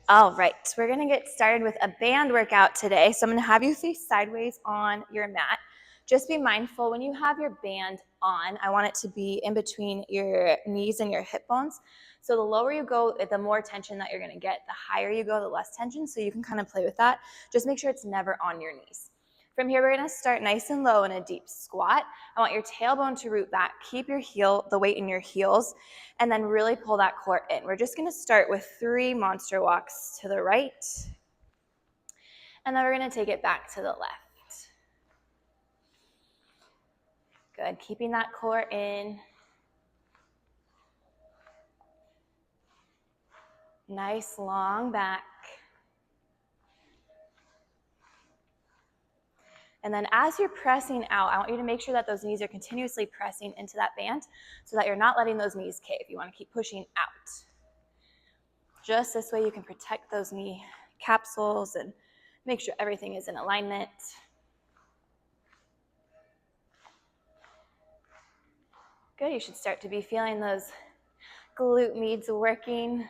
All right, we're gonna get started with a band workout today. So I'm gonna have you face sideways on your mat. Just be mindful when you have your band on, I want it to be in between your knees and your hip bones. So the lower you go, the more tension that you're gonna get. The higher you go, the less tension. So you can kind of play with that. Just make sure it's never on your knees. From here, we're gonna start nice and low in a deep squat. I want your tailbone to root back. Keep the weight in your heels, and then really pull that core in. We're just gonna start with 3 monster walks to the right, and then we're gonna take it back to the left. Good, keeping that core in. Nice long back. And then as you're pressing out, I want you to make sure that those knees are continuously pressing into that band so that you're not letting those knees cave. You want to keep pushing out. Just this way you can protect those knee capsules and make sure everything is in alignment. Good, you should start to be feeling those glute meads working.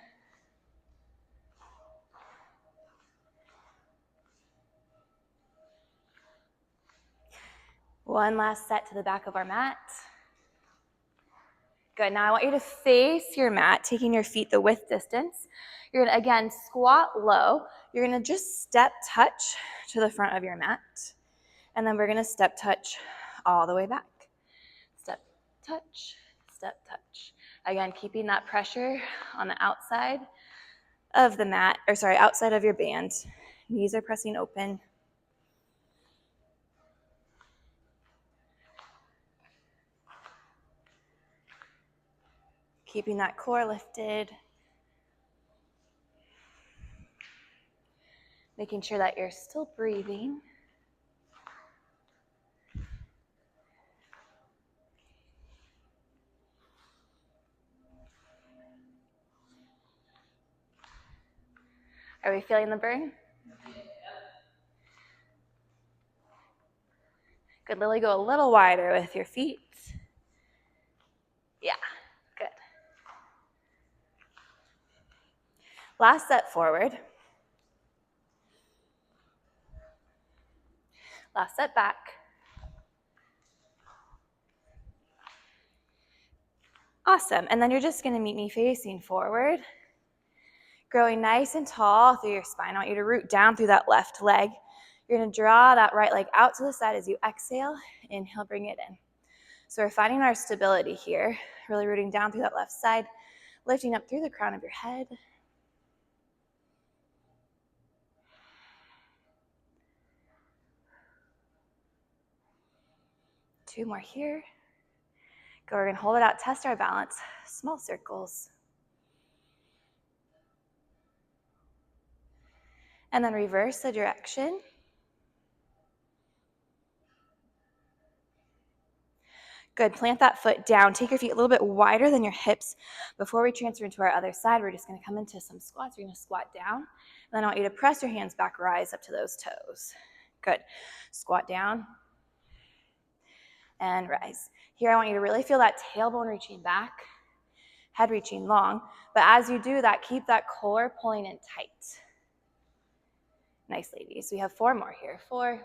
One last set to the back of our mat. Good, now I want you to face your mat, taking your feet the width distance. You're gonna, again, squat low. You're gonna just step touch to the front of your mat. And then we're gonna step touch all the way back. Step touch, step touch. Again, keeping that pressure on the outside of the mat, outside of your band. Knees are pressing open. Keeping that core lifted. Making sure that you're still breathing. Are we feeling the burn? Good, Lily, go a little wider with your feet. Yeah, good. Last set forward. Last set back. Awesome, and then you're just gonna meet me facing forward. Growing nice and tall through your spine. I want you to root down through that left leg. You're gonna draw that right leg out to the side as you exhale. Inhale, bring it in. So we're finding our stability here, really rooting down through that left side, lifting up through the crown of your head. Two more here. Go, we're gonna hold it out, test our balance, small circles. And then reverse the direction. Good, plant that foot down. Take your feet a little bit wider than your hips. Before we transfer into our other side, we're just gonna come into some squats. We're gonna squat down. And then I want you to press your hands back, rise up to those toes. Good, squat down and rise. Here I want you to really feel that tailbone reaching back, head reaching long. But as you do that, keep that core pulling in tight. Nice, ladies. We have 4 more here. 4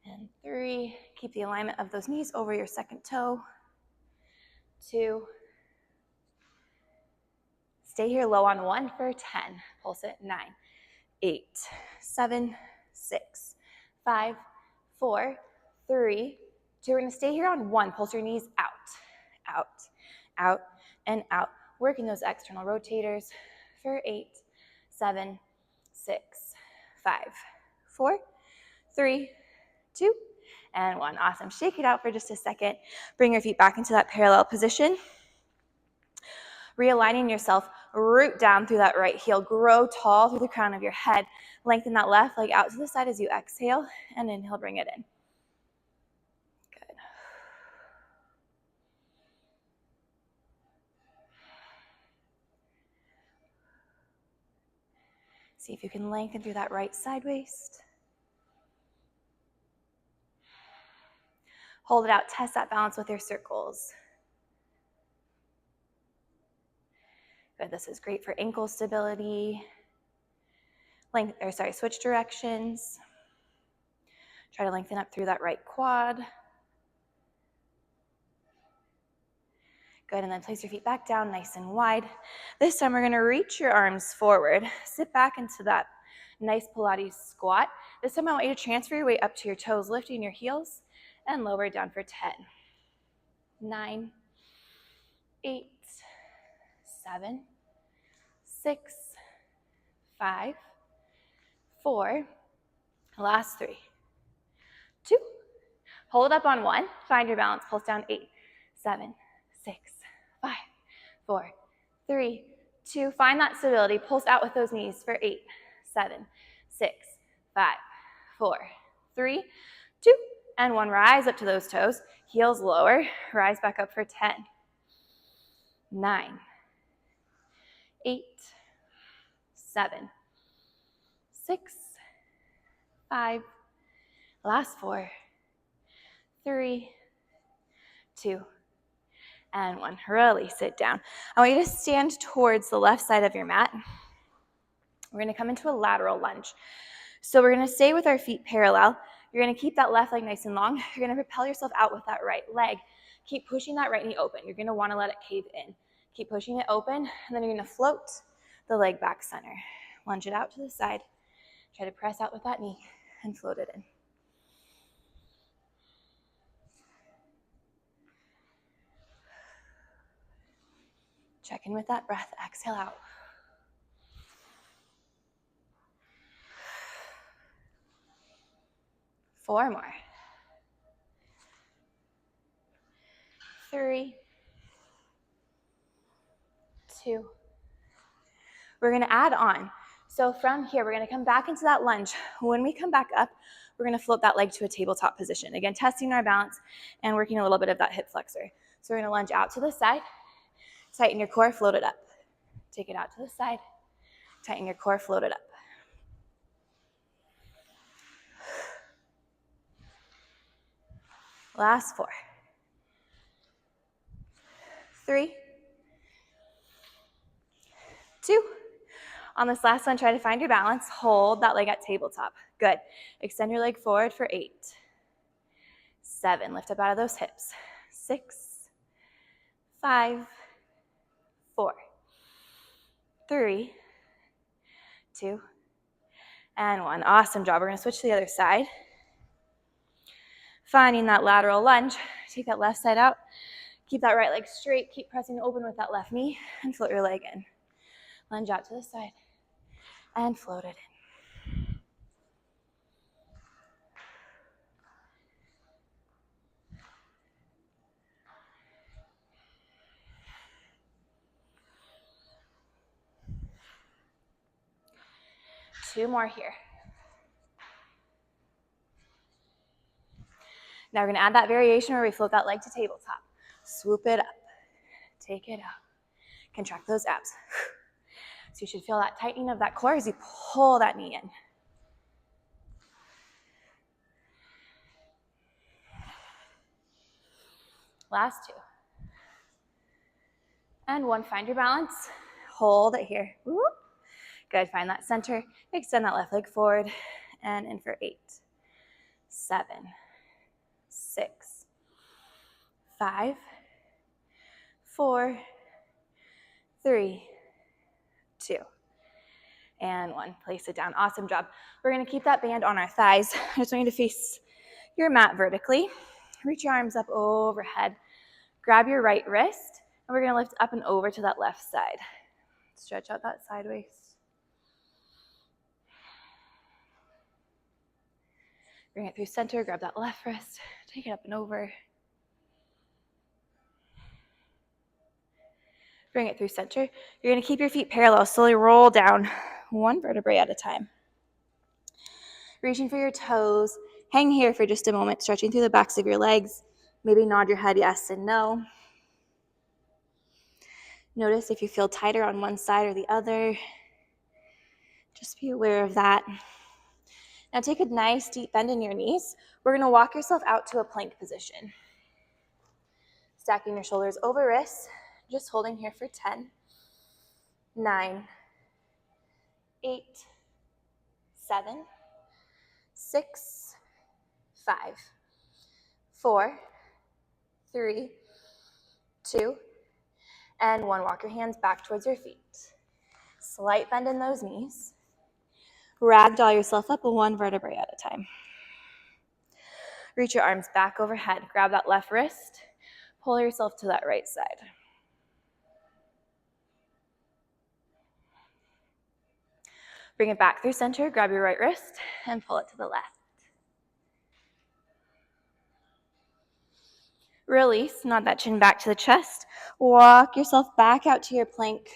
and 3. Keep the alignment of those knees over your second toe. 2. Stay here low on 1 for 10. Pulse it. 9, 8, 7, 6, 5, 4, 3, 2. We're going to stay here on 1. Pulse your knees out, out, out, and out. Working those external rotators for 8, 7, 6, 5, 4, 3, 2, and 1. Awesome. Shake it out for just a second. Bring your feet back into that parallel position. Realigning yourself, root down through that right heel. Grow tall through the crown of your head. Lengthen that left leg out to the side as you exhale, and inhale, bring it in. Good. See if you can lengthen through that right side waist. Hold it out, test that balance with your circles. This is great for ankle stability. Switch directions. Try to lengthen up through that right quad. Good, and then place your feet back down nice and wide. This time we're gonna reach your arms forward. Sit back into that nice Pilates squat. This time I want you to transfer your weight up to your toes, lifting your heels, and lower down for 10, 9, 8, 7, 6, 5, 4, last 3, 2, hold up on 1, find your balance, pulse down 8, 7, 6, 5, 4, 3, 2, find that stability, pulse out with those knees for 8, 7, 6, 5, 4, 3, 2, and 1. Rise up to those toes, heels lower, rise back up for 10, 9, 8, 7, 6, 5, last 4, 3, 2, and 1. Release it down. I want you to stand towards the left side of your mat. We're going to come into a lateral lunge. So we're going to stay with our feet parallel. You're going to keep that left leg nice and long. You're going to propel yourself out with that right leg. Keep pushing that right knee open. You're going to want to let it cave in. Keep pushing it open, and then you're going to float the leg back center. Lunge it out to the side. Try to press out with that knee and float it in. Check in with that breath. Exhale out. Four more. 3, 2. We're going to add on. So from here, we're going to come back into that lunge. When we come back up, we're going to float that leg to a tabletop position. Again, testing our balance and working a little bit of that hip flexor. So we're going to lunge out to the side, tighten your core, float it up. Take it out to the side, tighten your core, float it up. Last 4, 3, 2. On this last one, try to find your balance. Hold that leg at tabletop. Good. Extend your leg forward for 8, 7. Lift up out of those hips. 6, 5, 4, 3, 2, and 1. Awesome job. We're going to switch to the other side. Finding that lateral lunge. Take that left side out. Keep that right leg straight. Keep pressing open with that left knee and float your leg in. Lunge out to the side and float it in. Two more here. Now we're going to add that variation where we float that leg to tabletop. Swoop it up. Take it out. Contract those abs. So you should feel that tightening of that core as you pull that knee in. Last 2. And 1, find your balance. Hold it here. Woo. Good, find that center. Extend that left leg forward and in for 8, 7, 6, 5, 4, 3, 2, and 1. Place it down. Awesome job. We're going to keep that band on our thighs. I just want you to face your mat vertically. Reach your arms up overhead. Grab your right wrist, and we're going to lift up and over to that left side. Stretch out that sideways. Bring it through center. Grab that left wrist. Take it up and over. Bring it through center. You're going to keep your feet parallel. Slowly roll down one vertebrae at a time. Reaching for your toes. Hang here for just a moment, stretching through the backs of your legs. Maybe nod your head yes and no. Notice if you feel tighter on one side or the other. Just be aware of that. Now take a nice deep bend in your knees. We're going to walk yourself out to a plank position. Stacking your shoulders over wrists. Just holding here for 10, 9, 8, 7, 6, 5, 4, 3, 2, and 1. Walk your hands back towards your feet. Slight bend in those knees. Ragdoll yourself up 1 vertebrae at a time. Reach your arms back overhead. Grab that left wrist. Pull yourself to that right side. Bring it back through center. Grab your right wrist and pull it to the left. Release. Nod that chin back to the chest. Walk yourself back out to your plank.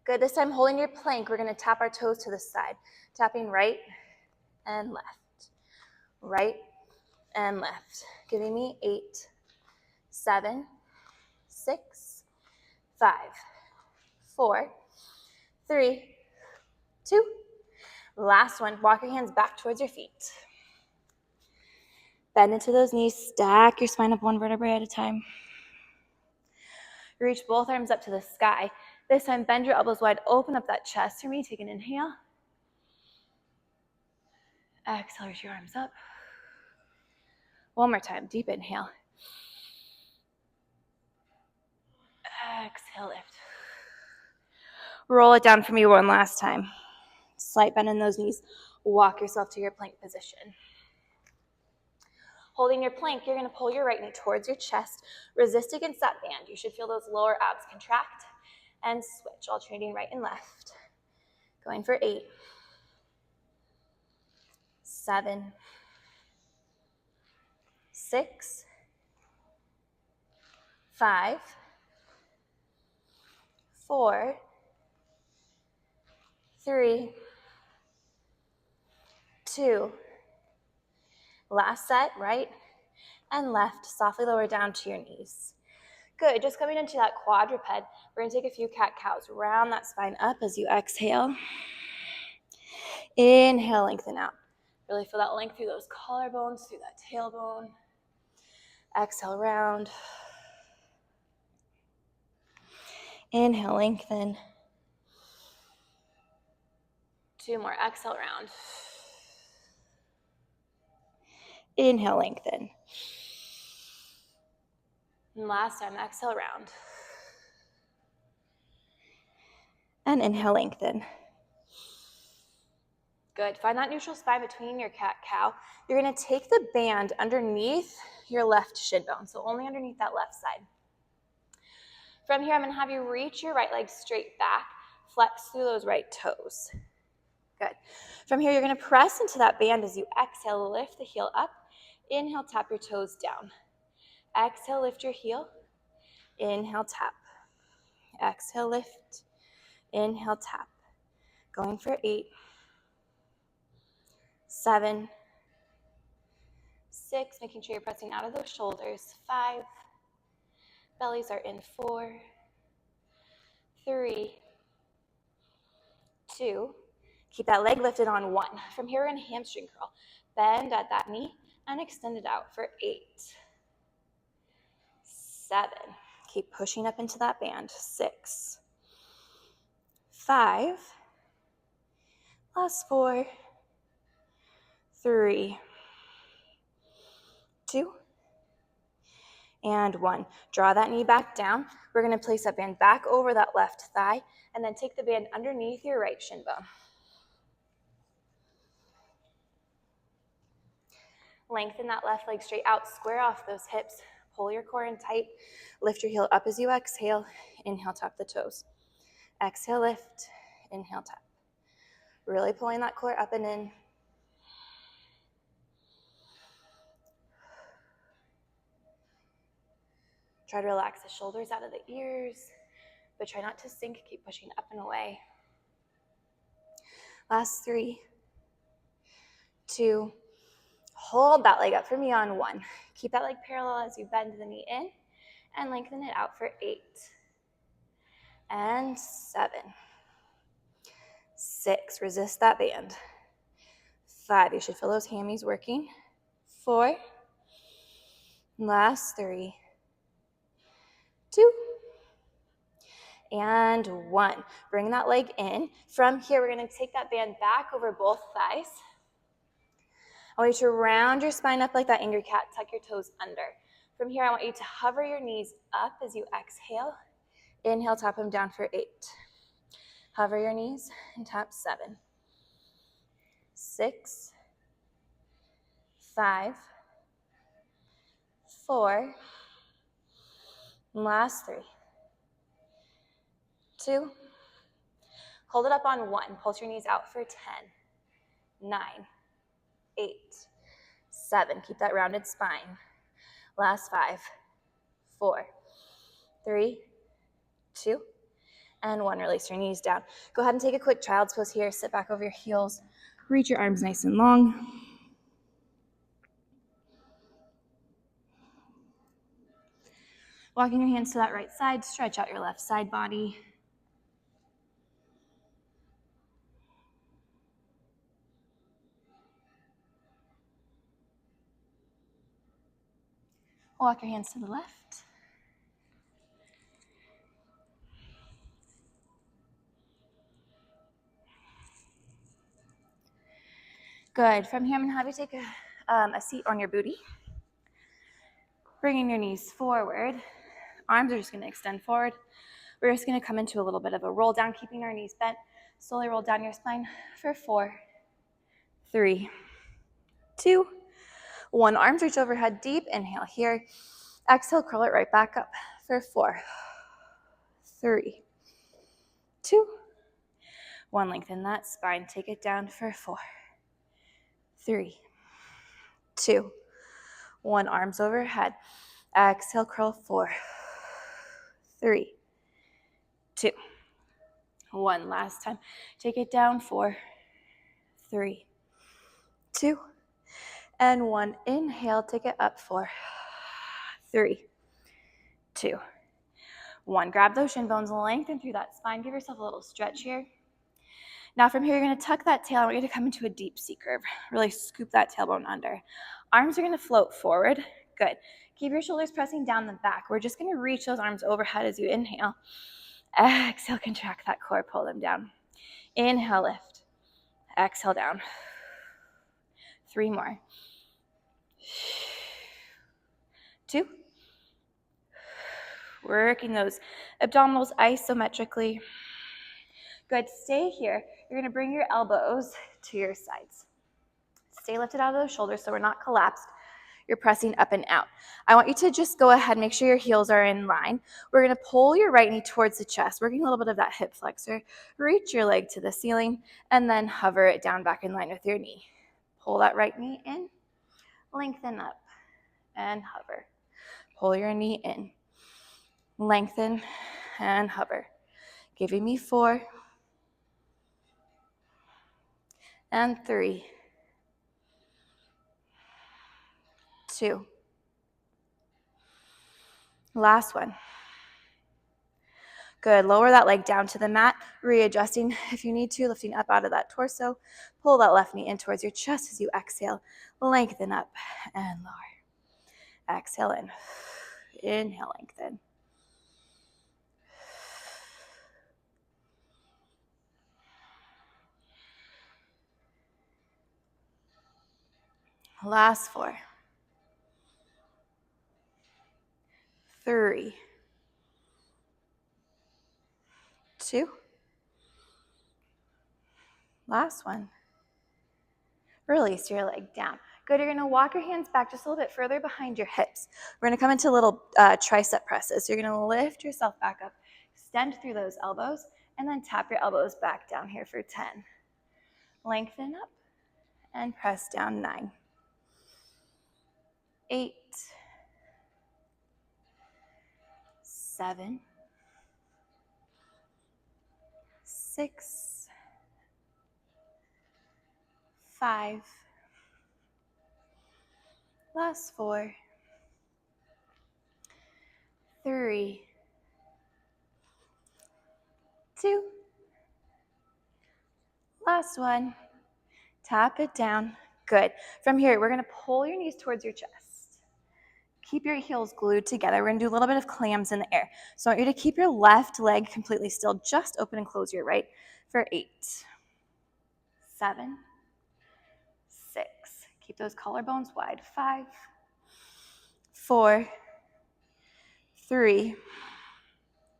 Good. This time, holding your plank, we're going to tap our toes to the side. Tapping right and left. Right and left. Giving me 8, 7, 6, 5, 4, 3, 2. Last one. Walk your hands back towards your feet. Bend into those knees. Stack your spine up 1 vertebrae at a time. Reach both arms up to the sky. This time, bend your elbows wide. Open up that chest for me. Take an inhale. Exhale, reach your arms up. One more time. Deep inhale. Exhale, lift. Roll it down for me 1 last time. Slight bend in those knees. Walk yourself to your plank position. Holding your plank, you're going to pull your right knee towards your chest. Resist against that band. You should feel those lower abs contract. And switch, alternating right and left. Going for 8, 7, 6, 5, 4, 3, 2. Last set, right and left. Softly lower down to your knees. Good. Just coming into that quadruped. We're going to take a few cat-cows. Round that spine up as you exhale. Inhale, lengthen out. Really feel that length through those collarbones, through that tailbone. Exhale, round. Inhale, lengthen. 2 more. Exhale, round. Inhale, lengthen. And last time, exhale, round. And inhale, lengthen. Good. Find that neutral spine between your cat-cow. You're going to take the band underneath your left shin bone, so only underneath that left side. From here, I'm going to have you reach your right leg straight back, flex through those right toes. Good. From here, you're going to press into that band as you exhale, lift the heel up. Inhale, tap your toes down. Exhale, lift your heel. Inhale, tap. Exhale, lift. Inhale, tap. Going for 8, 7, 6, making sure you're pressing out of those shoulders. 5, bellies are in. 4, 3, 2, keep that leg lifted on 1. From here, we're going to hamstring curl. Bend at that knee and extend it out for 8, 7, keep pushing up into that band. 6, 5, last 4, 3, 2, and 1. Draw that knee back down. We're going to place that band back over that left thigh and then take the band underneath your right shin bone. Lengthen that left leg straight out. Square off those hips. Pull your core in tight. Lift your heel up as you exhale. Inhale, tap the toes. Exhale, lift. Inhale, tap. Really pulling that core up and in. Try to relax the shoulders out of the ears, but try not to sink. Keep pushing up and away. Last 3, 2, hold that leg up for me on 1. Keep that leg parallel as you bend the knee in and lengthen it out for 8, and 7, 6, resist that band. 5, you should feel those hammies working. 4, last 3, 2, and 1. Bring that leg in. From here, we're going to take that band back over both thighs. I want you to round your spine up like that angry cat. Tuck your toes under. From here, I want you to hover your knees up as you exhale. Inhale, tap them down for 8. Hover your knees and tap 7, 6, 5, 4, and last 3, 2. Hold it up on 1. Pulse your knees out for 10, 9, 8, 7. Keep that rounded spine. Last 5, 4, 3, 2, and 1. Release your knees down. Go ahead and take a quick child's pose here. Sit back over your heels. Reach your arms nice and long. Walking your hands to that right side. Stretch out your left side body. Walk your hands to the left. Good. From here, I'm going to have you take a seat on your booty. Bringing your knees forward. Arms are just going to extend forward. We're just going to come into a little bit of a roll down, keeping our knees bent. Slowly roll down your spine for 4, 3, 2, 1. Arms reach overhead deep. Inhale here. Exhale, curl it right back up for 4, 3, 2, 1. Lengthen that spine. Take it down for 4, 3, 2, 1. Arms overhead. Exhale, curl 4, 3, 2, 1. Last time. Take it down 4, 3, 2, and 1. Inhale, take it up 4, 3, 2, 1. Grab those shin bones, lengthen through that spine. Give yourself a little stretch here. Now from here, you're going to tuck that tail. I want you to come into a deep C curve. Really scoop that tailbone under. Arms are going to float forward. Good. Keep your shoulders pressing down the back. We're just going to reach those arms overhead as you inhale. Exhale, contract that core, pull them down. Inhale, lift. Exhale, down. 3 more. 2. Working those abdominals isometrically. Good. Stay here. You're going to bring your elbows to your sides. Stay lifted out of those shoulders so we're not collapsed. You're pressing up and out. I want you to just go ahead, make sure your heels are in line. We're going to pull your right knee towards the chest, working a little bit of that hip flexor. Reach your leg to the ceiling, and then hover it down back in line with your knee. Pull that right knee in, lengthen up, and hover. Pull your knee in, lengthen, and hover. Giving me 4, and 3, 2. Last one. Good. Lower that leg down to the mat, readjusting if you need to, lifting up out of that torso. Pull that left knee in towards your chest as you exhale. Lengthen up and lower. Exhale in. Inhale, lengthen. Last 4, 3, 2. Last one. Release your leg down. Good. You're going to walk your hands back just a little bit further behind your hips. We're going to come into little tricep presses. So you're going to lift yourself back up, extend through those elbows, and then tap your elbows back down here for 10. Lengthen up and press down 9, 8, 7, 6, 5, last 4, 3, 2, last 1. Tap it down. Good. From here, we're going to pull your knees towards your chest. keep your heels glued together. We're gonna do a little bit of clams in the air. So I want you to keep your left leg completely still, just open and close your right for 8, 7, 6. Keep those collarbones wide. 5, 4, 3,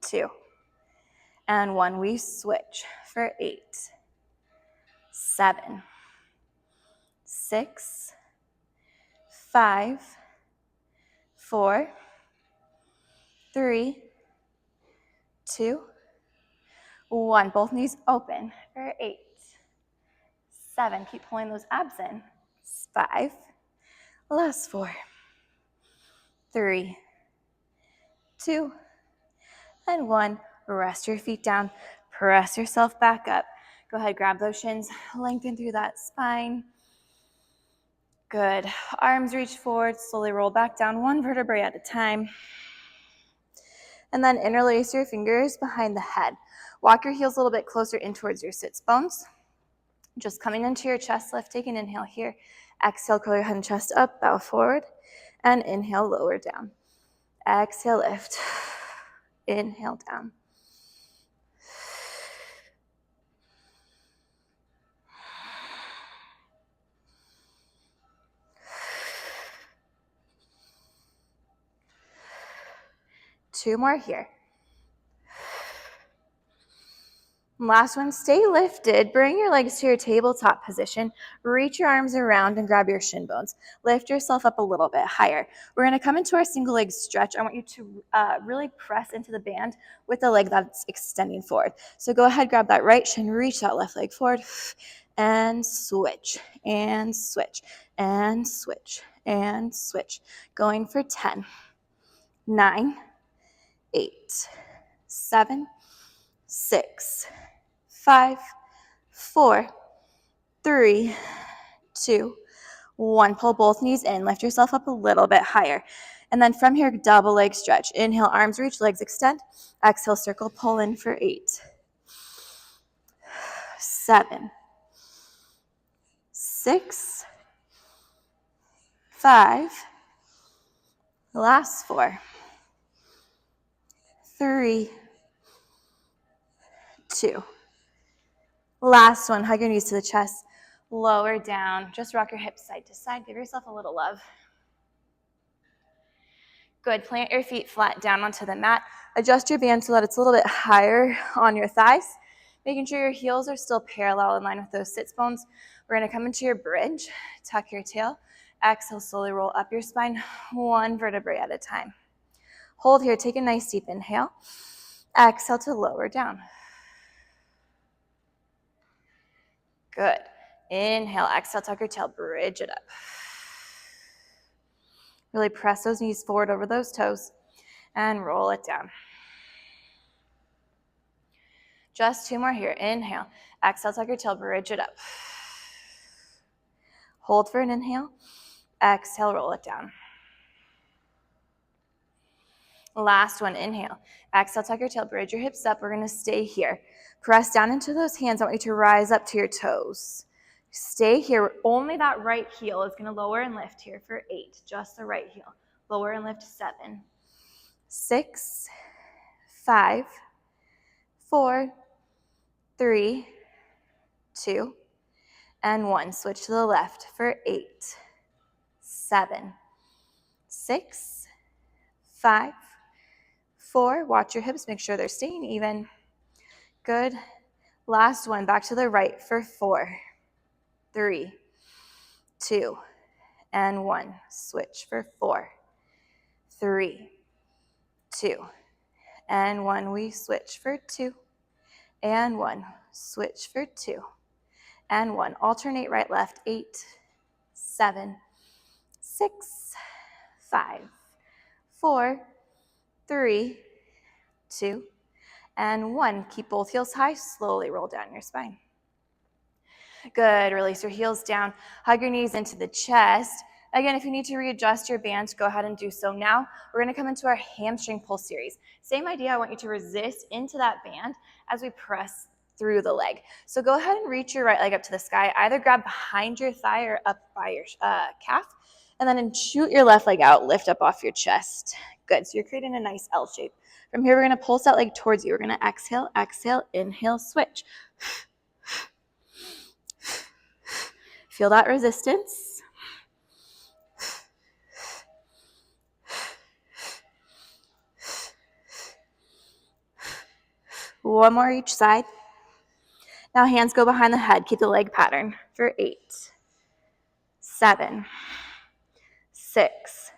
2, and 1. We switch for 8, 7, 6, 5, 4, 3, 2, 1. Both knees open for 8, 7. Keep pulling those abs in. 5, last 4, 3, 2, and 1. Rest your feet down. Press yourself back up. Go ahead, grab those shins. Lengthen through that spine. Good. Arms reach forward. Slowly roll back down, one vertebrae at a time. And then interlace your fingers behind the head. Walk your heels a little bit closer in towards your sits bones. Just coming into your chest lift. Take an inhale here. Exhale, curl your head and chest up, bow forward. And inhale, lower down. Exhale, lift. Inhale, down. Two more here. Last one, stay lifted. Bring your legs to your tabletop position. Reach your arms around and grab your shin bones. Lift yourself up a little bit higher. We're going to come into our single leg stretch. I want you to really press into the band with the leg that's extending forward. So go ahead, grab that right shin, reach that left leg forward, and switch, and switch, and switch, and switch. Going for 10, 9, 8, 7, 6, 5, 4, 3, 2, 1. Pull both knees in. Lift yourself up a little bit higher. And then from here, double leg stretch. Inhale, arms reach, legs extend. Exhale, circle, pull in for 8, 7, 6, 5, last 4, 3, 2. Last one, hug your knees to the chest, lower down, just rock your hips side to side, give yourself a little love. Good, plant your feet flat down onto the mat, adjust your band so that it's a little bit higher on your thighs, making sure your heels are still parallel in line with those sits bones. We're gonna come into your bridge, tuck your tail, exhale, slowly roll up your spine, one vertebrae at a time. Hold here, take a nice deep inhale, exhale to lower down. Good. Inhale, exhale, tuck your tail, bridge it up. Really press those knees forward over those toes and roll it down. Just 2 more here. Inhale, exhale, tuck your tail, bridge it up. Hold for an inhale, exhale, roll it down. Last one, inhale, exhale, tuck your tail, bridge your hips up. We're gonna stay here. Press down into those hands. I want you to rise up to your toes. Stay here. Only that right heel is going to lower and lift here for 8. Just the right heel. Lower and lift 7, 6, 5, 4, 3, 2, and 1. Switch to the left for 8, 7, 6, 5, 4. Watch your hips. Make sure they're staying even. Good. Last one. Back to the right for 4, 3, 2, and 1. Switch for 4, 3, 2, and 1. We switch for 2, and 1. Switch for 2, and 1. Alternate right, left. 8, 7, 6, 5, 4, 3, 2, and 1. Keep both heels high. Slowly roll down your spine. Good. Release your heels down. Hug your knees into the chest. Again, if you need to readjust your band, go ahead and do so now. We're going to come into our hamstring pull series. Same idea. I want you to resist into that band as we press through the leg. So go ahead and reach your right leg up to the sky. Either grab behind your thigh or up by your calf And then shoot your left leg out, lift up off your chest. Good. So you're creating a nice L shape. From here, we're going to pulse that leg towards you. We're going to exhale, exhale, inhale, switch. Feel that resistance. One more each side. Now hands go behind the head. Keep the leg pattern for 8, 7, 6,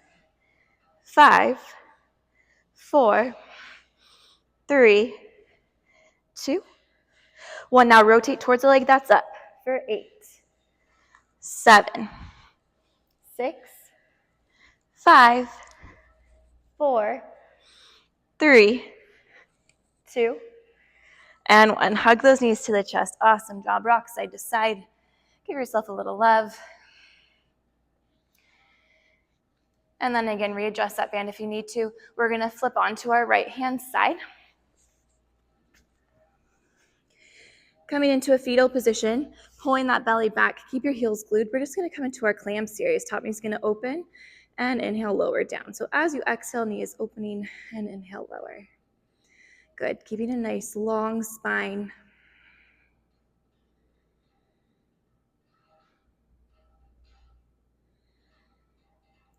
5, 4, 3, 2, 1. Now rotate towards the leg that's up for 8, 7, 6, 5, 4, 3, 2, and 1. Hug those knees to the chest. Awesome job. Rock side to side. Give yourself a little love. And then again, readjust that band if you need to. We're going to flip onto our right hand side. Coming into a fetal position, pulling that belly back. Keep your heels glued. We're just going to come into our clam series. Top knee's going to open and inhale, lower down. So as you exhale, knee is opening and inhale, lower. Good. Keeping a nice long spine.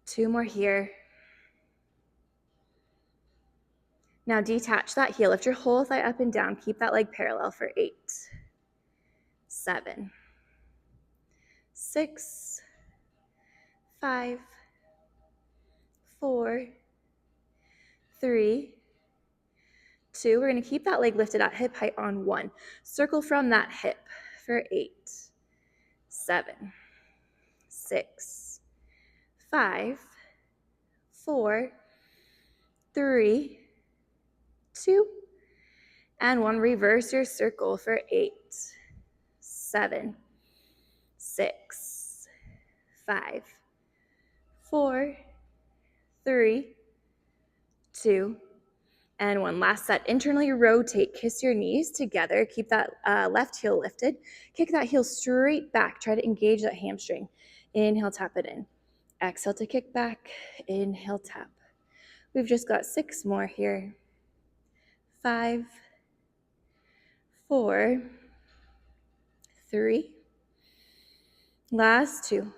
Two more here. Now detach that heel. Lift your whole thigh up and down. Keep that leg parallel for 8, 7, 6, 5, 4, 3, 2. We're going to keep that leg lifted at hip height on 1. Circle from that hip for 8, 7, 6, 5, 4, 3, 2, and 1. Reverse your circle for 8, 7, 6, 5, 4, 3, 2, and 1. Last set. Internally rotate. Kiss your knees together. Keep that left heel lifted. Kick that heel straight back. Try to engage that hamstring. Inhale, tap it in. Exhale to kick back. Inhale, tap. We've just got 6 more here. 5, 4, 3. Last 2.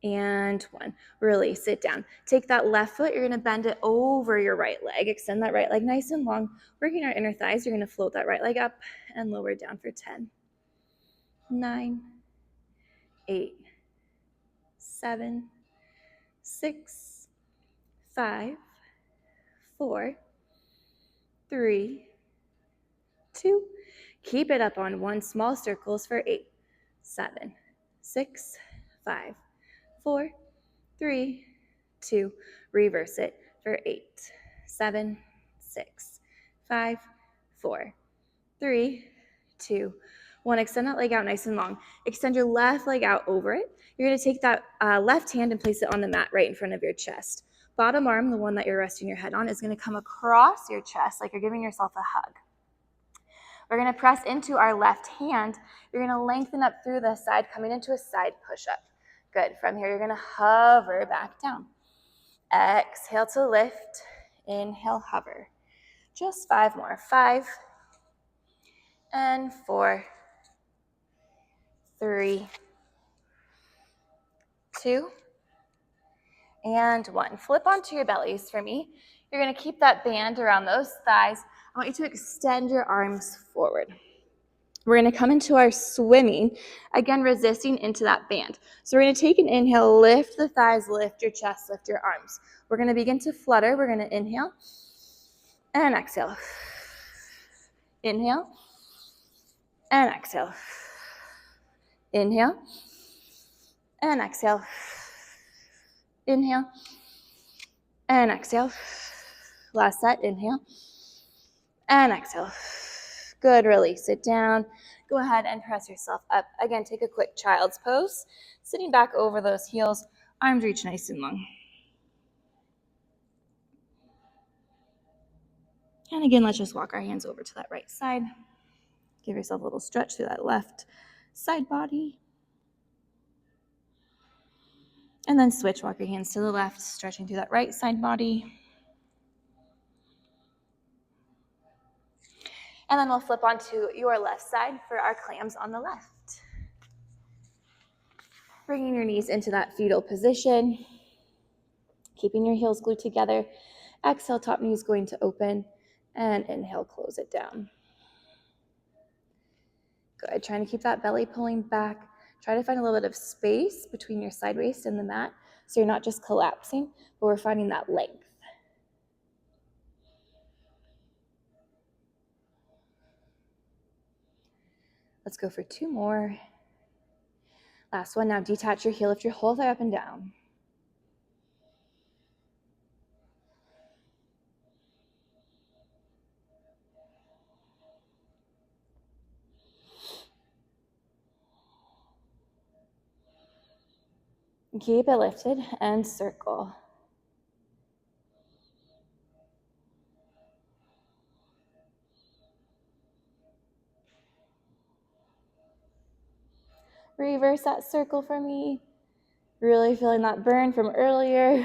And 1. Release it down. Take that left foot. You're going to bend it over your right leg. Extend that right leg nice and long. Working our inner thighs. You're going to float that right leg up and lower down for 10, 9, 8, 7, 6, 5, 4, 3, 2. Keep it up on 1. Small circles for 8, 7, 6, 5, 4, 3, 2. Reverse it for 8, 7, 6, 5, 4, 3, 2, 1. Extend that leg out nice and long. Extend your left leg out over it. You're going to take that left hand and place it on the mat right in front of your chest. Bottom arm, the one that you're resting your head on, is going to come across your chest like you're giving yourself a hug. We're going to press into our left hand. You're going to lengthen up through the side, coming into a side push-up. Good. From here, you're going to hover back down. Exhale to lift. Inhale, hover. Just 5 more. 5 and 4, 3, 2, and 1. Flip onto your bellies for me. You're going to keep that band around those thighs. I want you to extend your arms forward. We're going to come into our swimming, again, resisting into that band. So we're going to take an inhale, lift the thighs, lift your chest, lift your arms. We're going to begin to flutter. We're going to inhale and exhale. Inhale and exhale. Inhale and exhale. Inhale and exhale. Last set, inhale and exhale. Good, release it down. Go ahead and press yourself up. Again, take a quick child's pose. Sitting back over those heels, arms reach nice and long. And again, let's just walk our hands over to that right side. Give yourself a little stretch through that left side body. And then switch, walk your hands to the left, stretching through that right side body. And then we'll flip onto your left side for our clams on the left. Bringing your knees into that fetal position, keeping your heels glued together. Exhale, top knee is going to open, and inhale, close it down. Good, trying to keep that belly pulling back. Try to find a little bit of space between your side waist and the mat, so you're not just collapsing, but we're finding that length. Let's go for 2 more. Last one. Now detach your heel, lift your whole thigh up and down. Keep it lifted and circle. Reverse that circle for me. Really feeling that burn from earlier.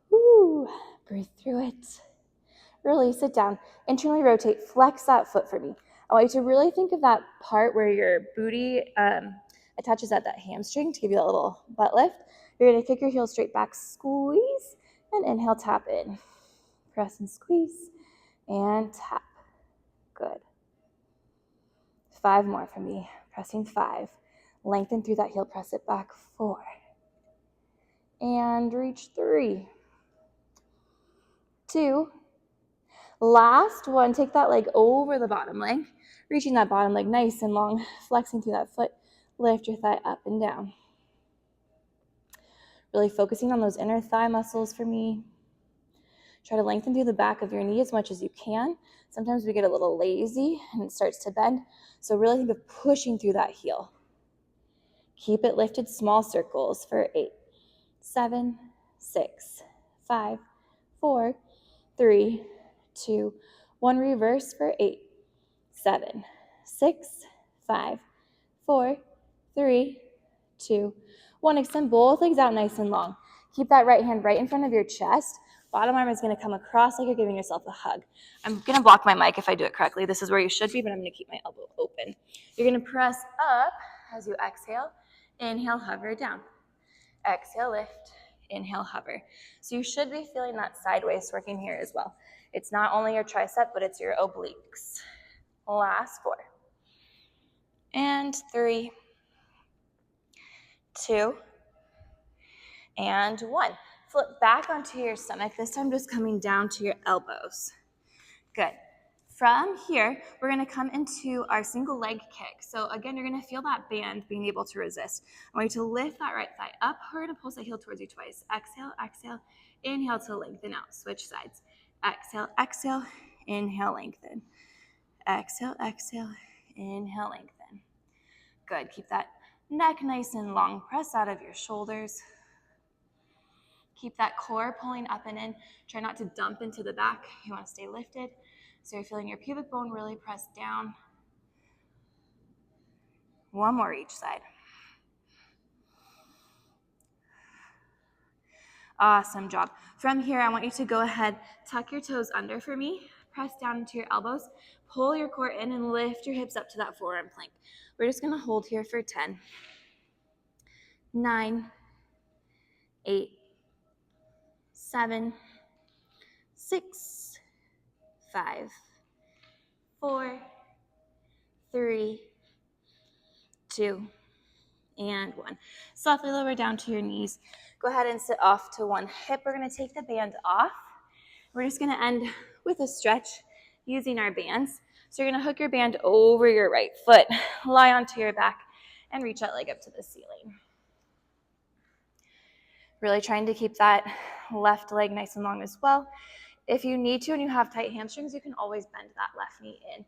Woo, breathe through it. Release it down. Internally rotate, flex that foot for me. I want you to really think of that part where your booty attaches at that hamstring to give you that little butt lift. You're gonna kick your heels straight back, squeeze, and inhale, tap in. Press and squeeze, and tap. Good. 5 more for me. Pressing 5. Lengthen through that heel, press it back. 4. And reach 3. 2. Last one, take that leg over the bottom leg, reaching that bottom leg nice and long, flexing through that foot, lift your thigh up and down. Really focusing on those inner thigh muscles for me. Try to lengthen through the back of your knee as much as you can. Sometimes we get a little lazy and it starts to bend, so really think of pushing through that heel. Keep it lifted, small circles for 8, 7, 6, 5, 4, 3, 2, 1. Reverse for 8, 7, 6, 5, 4, 3, 2, 1. Extend both legs out nice and long. Keep that right hand right in front of your chest. Bottom arm is going to come across like you're giving yourself a hug. I'm going to block my mic if I do it correctly. This is where you should be, but I'm going to keep my elbow open. You're going to press up as you exhale. Inhale, hover down. Exhale, lift. Inhale, hover. So you should be feeling that sideways working here as well. It's not only your tricep, but it's your obliques. Last 4. And 3, 2, and 1. Flip back onto your stomach, this time just coming down to your elbows. Good. From here, we're going to come into our single leg kick. So again, you're going to feel that band being able to resist. I want you to lift that right thigh up. We're going to pulse that heel towards you twice. Exhale, exhale, inhale to lengthen out. Switch sides. Exhale, exhale, inhale, lengthen. Exhale, exhale, inhale, lengthen. Good. Keep that neck nice and long. Press out of your shoulders. Keep that core pulling up and in. Try not to dump into the back. You want to stay lifted. So you're feeling your pubic bone really pressed down. 1 more each side. Awesome job. From here, I want you to go ahead, tuck your toes under for me. Press down into your elbows. Pull your core in and lift your hips up to that forearm plank. We're just going to hold here for 10, 9, 8, 7, 6, 5, 4, 3, 2, and 1. Softly lower down to your knees. Go ahead and sit off to one hip. We're going to take the band off. We're just going to end with a stretch using our bands. So you're going to hook your band over your right foot, lie onto your back, and reach that leg up to the ceiling. Really trying to keep that left leg nice and long as well. If you need to and you have tight hamstrings, you can always bend that left knee in.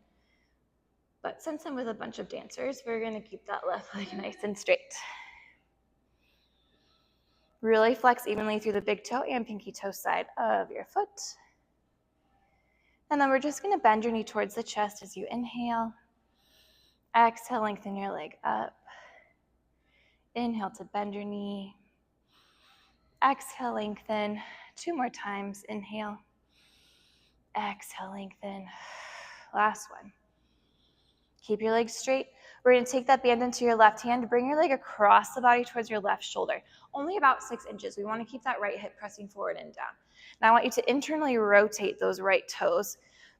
But since I'm with a bunch of dancers, we're going to keep that left leg nice and straight. Really flex evenly through the big toe and pinky toe side of your foot. And then we're just going to bend your knee towards the chest as you inhale. Exhale, lengthen your leg up. Inhale to bend your knee. Exhale, lengthen. 2 more times. Inhale. Exhale, lengthen. Last one. Keep your legs straight. We're going to take that band into your left hand. Bring your leg across the body towards your left shoulder. Only about 6 inches. We want to keep that right hip pressing forward and down. Now I want you to internally rotate those right toes,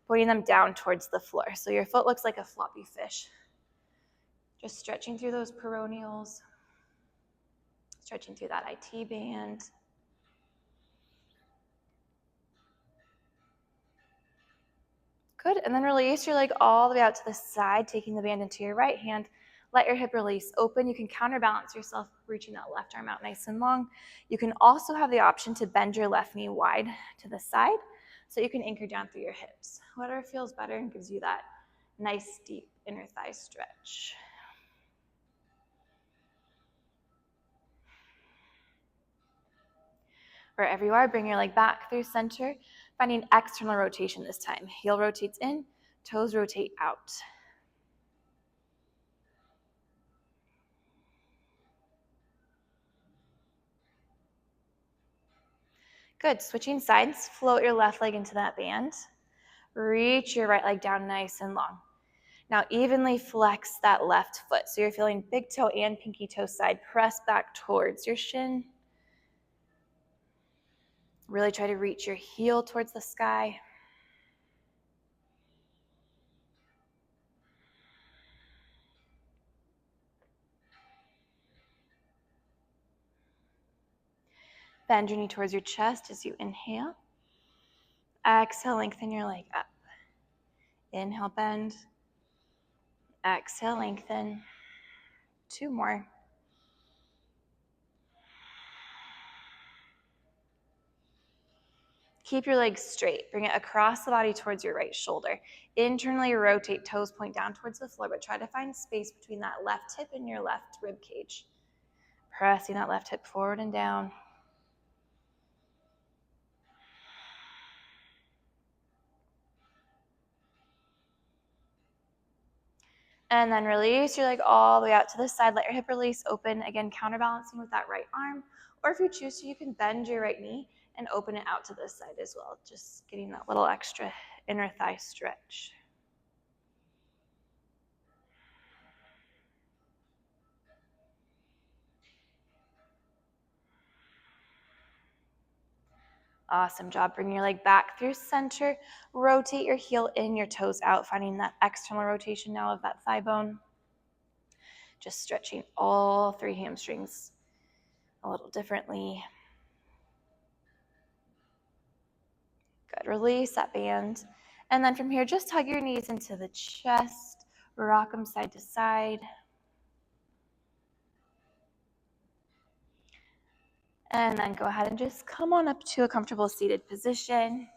pointing them down towards the floor. So your foot looks like a floppy fish. Just stretching through those peroneals. Stretching through that IT band. Good, and then release your leg all the way out to the side, taking the band into your right hand. Let your hip release open. You can counterbalance yourself, reaching that left arm out nice and long. You can also have the option to bend your left knee wide to the side so you can anchor down through your hips. Whatever feels better and gives you that nice, deep inner thigh stretch. Wherever you are, bring your leg back through center, finding external rotation this time. Heel rotates in, toes rotate out. Good, switching sides, float your left leg into that band. Reach your right leg down nice and long. Now evenly flex that left foot. So you're feeling big toe and pinky toe side. Press back towards your shin. Really try to reach your heel towards the sky. Bend your knee towards your chest as you inhale. Exhale, lengthen your leg up. Inhale, bend. Exhale, lengthen. 2 more. Keep your legs straight. Bring it across the body towards your right shoulder. Internally rotate, toes point down towards the floor, but try to find space between that left hip and your left rib cage. Pressing that left hip forward and down. And then release your leg all the way out to the side. Let your hip release open. Again, counterbalancing with that right arm. Or if you choose to, you can bend your right knee and open it out to this side as well. Just getting that little extra inner thigh stretch. Awesome job. Bring your leg back through center. Rotate your heel in, your toes out, finding that external rotation now of that thigh bone. Just stretching all 3 hamstrings a little differently. Good. Release that band. And then from here, just hug your knees into the chest. Rock them side to side. And then go ahead and just come on up to a comfortable seated position.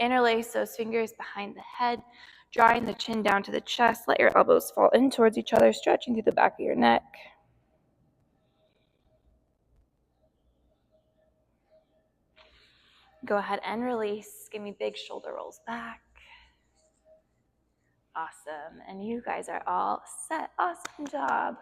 Interlace those fingers behind the head, drawing the chin down to the chest. Let your elbows fall in towards each other, stretching through the back of your neck. Go ahead and release. Give me big shoulder rolls back. Awesome. And you guys are all set. Awesome job.